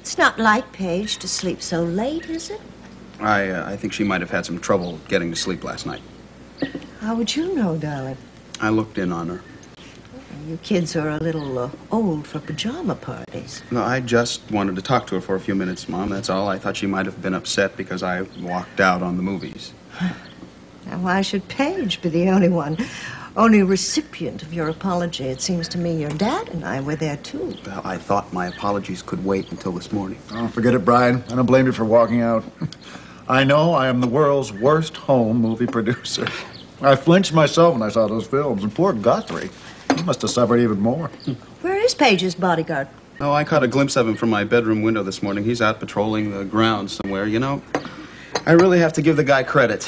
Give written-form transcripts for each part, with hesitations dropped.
It's not like Paige to sleep so late, is it? I think she might have had some trouble getting to sleep last night. How would you know, darling? I looked in on her. You kids are a little old for pajama parties. No, I just wanted to talk to her for a few minutes, Mom, that's all. I thought she might have been upset because I walked out on the movies. Now, why should Paige be the only recipient of your apology? It seems to me your dad and I were there, too. Well, I thought my apologies could wait until this morning. Oh, forget it, Brian. I don't blame you for walking out. I know I am the world's worst home movie producer. I flinched myself when I saw those films, and poor Guthrie. He must have suffered even more. Where is Paige's bodyguard? Oh, I caught a glimpse of him from my bedroom window this morning. He's out patrolling the grounds somewhere. You know, I really have to give the guy credit.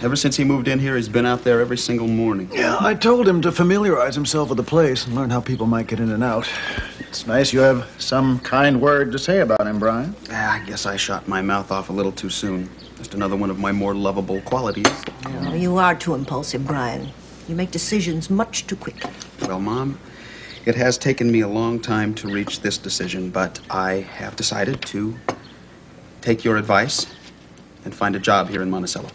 Ever since he moved in here, he's been out there every single morning. Yeah, I told him to familiarize himself with the place and learn how people might get in and out. It's nice you have some kind word to say about him, Brian. I guess I shot my mouth off a little too soon. Just another one of my more lovable qualities. Oh, you are too impulsive, Brian. You make decisions much too quickly. Well, Mom, it has taken me a long time to reach this decision, but I have decided to take your advice and find a job here in Monticello.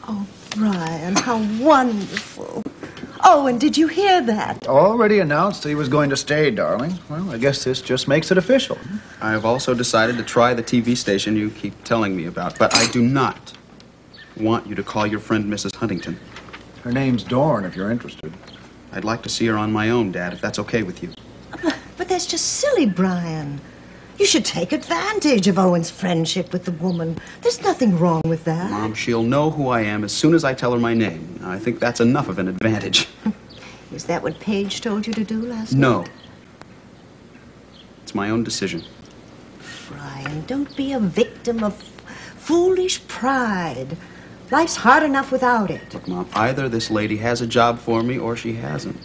Oh, Brian, how wonderful. Oh, and did you hear that? Already announced he was going to stay, darling. Well, I guess this just makes it official. I have also decided to try the TV station you keep telling me about, but I do not want you to call your friend Mrs. Huntington. Her name's Dorn, if you're interested. I'd like to see her on my own, Dad, if that's okay with you. But that's just silly, Brian. You should take advantage of Owen's friendship with the woman. There's nothing wrong with that. Mom, she'll know who I am as soon as I tell her my name. I think that's enough of an advantage. Is that what Paige told you to do last night? No. It's my own decision. Brian, don't be a victim of foolish pride. Life's hard enough without it. Look, Mom, either this lady has a job for me or she hasn't.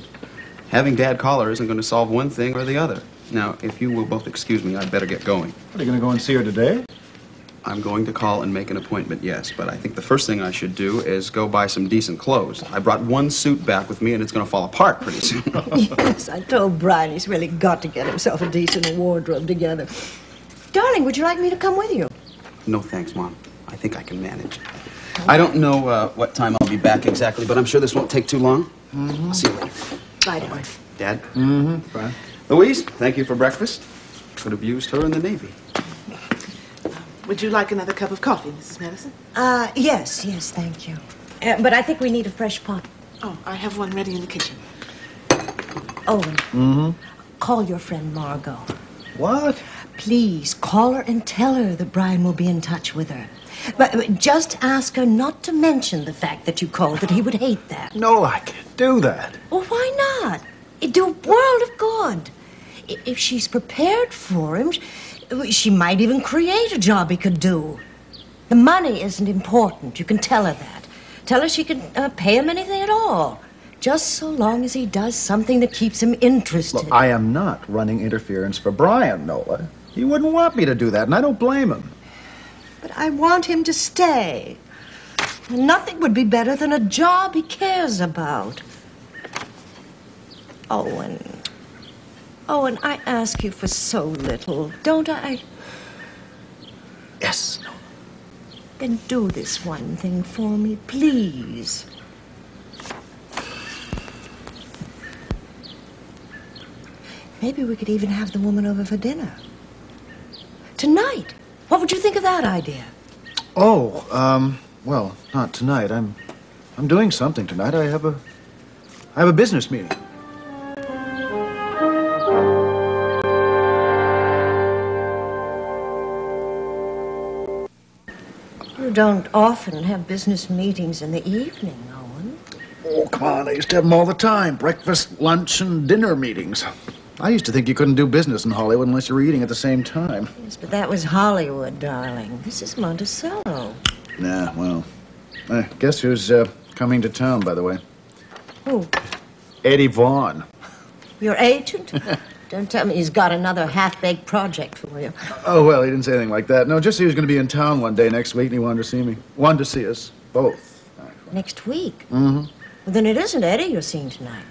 Having Dad call her isn't going to solve one thing or the other. Now, if you will both excuse me, I'd better get going. Are you going to go and see her today? I'm going to call and make an appointment, yes. But I think the first thing I should do is go buy some decent clothes. I brought one suit back with me, and it's going to fall apart pretty soon. Yes, I told Brian he's really got to get himself a decent wardrobe together. Darling, would you like me to come with you? No, thanks, Mom. I think I can manage. I don't know what time I'll be back exactly, but I'm sure this won't take too long. I'll see you later. Bye, darling. Dad? Brian. Louise, thank you for breakfast. Could have used her in the Navy. Would you like another cup of coffee, Mrs. Madison? Yes, thank you. But I think we need a fresh pot. Oh, I have one ready in the kitchen. Owen. Call your friend Margot. What? Please, call her and tell her that Brian will be in touch with her. But just ask her not to mention the fact that you called, that he would hate that. No, I can't do that. Well, why not? It'd do a world of good. If she's prepared for him, she might even create a job he could do. The money isn't important. You can tell her that. Tell her she can pay him anything at all. Just so long as he does something that keeps him interested. Look, I am not running interference for Brian, Nola. He wouldn't want me to do that, and I don't blame him. But I want him to stay. Nothing would be better than a job he cares about. Owen, I ask you for so little, don't I? Yes, Nola. Then do this one thing for me, please. Maybe we could even have the woman over for dinner. Tonight. What would you think of that idea? Oh, well, not tonight. I'm doing something tonight. I have a business meeting. You don't often have business meetings in the evening, Owen. Oh, come on. I used to have them all the time. Breakfast, lunch, and dinner meetings. I used to think you couldn't do business in Hollywood unless you were eating at the same time. Yes, but that was Hollywood, darling. This is Monticello. Yeah, well, guess who's coming to town, by the way? Who? Eddie Vaughn. Your agent? Don't tell me he's got another half-baked project for you. Oh, well, he didn't say anything like that. No, just he was going to be in town one day next week, and he wanted to see me. Wanted to see us both. Next week? Well, then it isn't Eddie you're seeing tonight.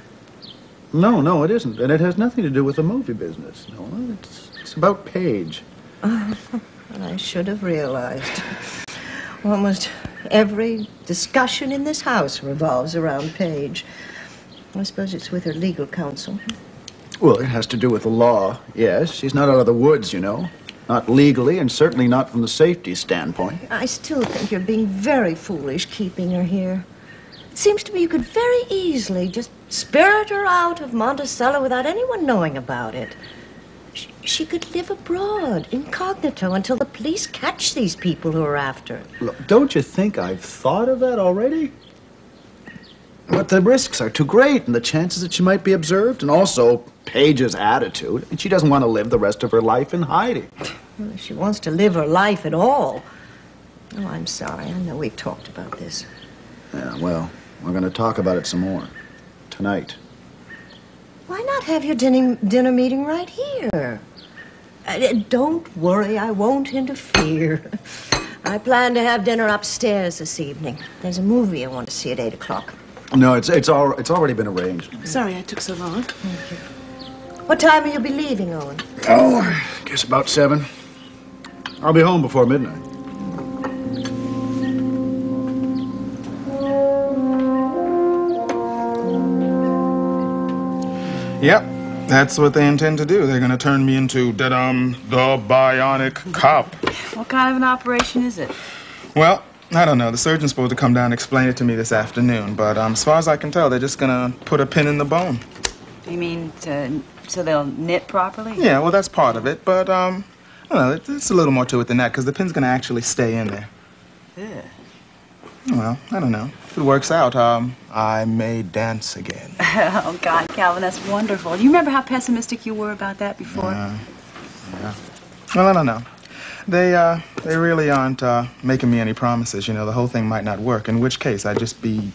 No, it isn't. And it has nothing to do with the movie business. No, it's about Paige. I should have realized. Almost every discussion in this house revolves around Paige. I suppose it's with her legal counsel. Well, it has to do with the law, yes. She's not out of the woods, you know. Not legally, and certainly not from the safety standpoint. I still think you're being very foolish keeping her here. It seems to me you could very easily just spirit her out of Monticello without anyone knowing about it. She could live abroad, incognito, until the police catch these people who are after her. Look, don't you think I've thought of that already? But the risks are too great, and the chances that she might be observed, and also Paige's attitude. And she doesn't want to live the rest of her life in hiding. Well, if she wants to live her life at all. Oh, I'm sorry. I know we've talked about this. Yeah, well, we're going to talk about it some more. Tonight. Why not have your dinner meeting right here? Don't worry, I won't interfere. I plan to have dinner upstairs this evening. There's a movie I want to see at 8 o'clock. No, it's already been arranged. Sorry I took so long. Thank you. What time will you be leaving, Owen? Oh, I guess about 7. I'll be home before midnight. Yep, that's what they intend to do. They're going to turn me into, the bionic cop. What kind of an operation is it? Well, I don't know. The surgeon's supposed to come down and explain it to me this afternoon. But as far as I can tell, they're just going to put a pin in the bone. You mean so they'll knit properly? Yeah, well, that's part of it. But, I don't know, it's a little more to it than that, because the pin's going to actually stay in there. Yeah. Well, I don't know. If it works out, I may dance again. Oh, God, Calvin, that's wonderful. Do you remember how pessimistic you were about that before? Yeah. Well, I don't know. They really aren't making me any promises. You know, the whole thing might not work, in which case I'd just be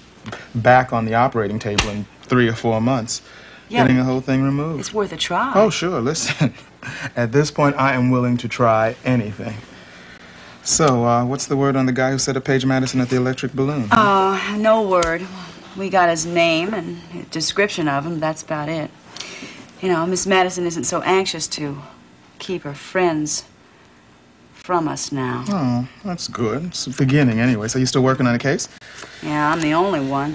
back on the operating table in 3 or 4 months, getting the whole thing removed. It's worth a try. Oh, sure. Listen, at this point, I am willing to try anything. So, what's the word on the guy who set up Paige Madisson at the electric balloon? Oh, no word. We got his name and a description of him. That's about it. You know, Miss Madison isn't so anxious to keep her friends from us now. Oh, that's good. It's the beginning, anyway. So you still working on a case? Yeah, I'm the only one.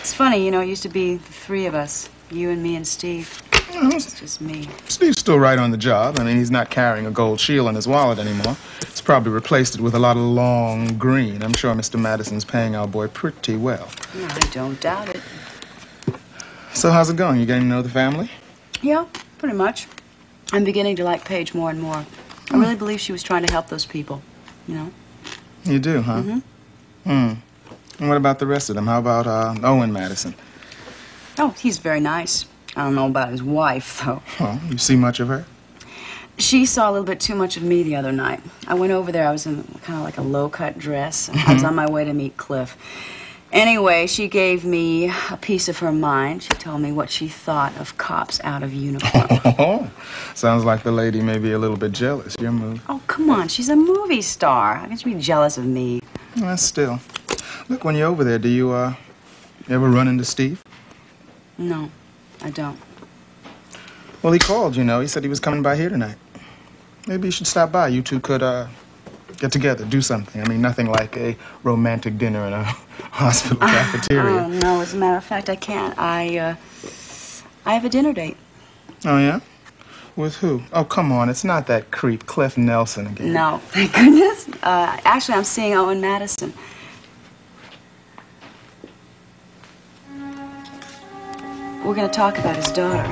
It's funny, you know, it used to be the 3 of us. You and me and Steve. It's just me. Steve's still right on the job. I mean, he's not carrying a gold shield in his wallet anymore. He's probably replaced it with a lot of long green. I'm sure Mr. Madison's paying our boy pretty well. No, I don't doubt it. So how's it going? You getting to know the family? Yeah, pretty much. I'm beginning to like Paige more and more. I really believe she was trying to help those people, you know? You do, huh? And what about the rest of them? How about Owen Madisson? Oh, he's very nice. I don't know about his wife, though. Well, you see much of her? She saw a little bit too much of me the other night. I went over there. I was in kind of like a low-cut dress. I was on my way to meet Cliff. Anyway, she gave me a piece of her mind. She told me what she thought of cops out of uniform. Oh, sounds like the lady may be a little bit jealous. Your move. Oh, come on. She's a movie star. How can she be jealous of me? Well, still. Look, when you're over there, do you ever run into Steve? No, I don't. Well, he called, you know. He said he was coming by here tonight. Maybe you should stop by. You two could, get together, do something. I mean, nothing like a romantic dinner in a hospital cafeteria. Oh, no, as a matter of fact, I can't. I have a dinner date. Oh, yeah? With who? Oh, come on. It's not that creep, Cliff Nelson again. No, thank goodness. Actually, I'm seeing Owen Madisson. We're going to talk about his daughter.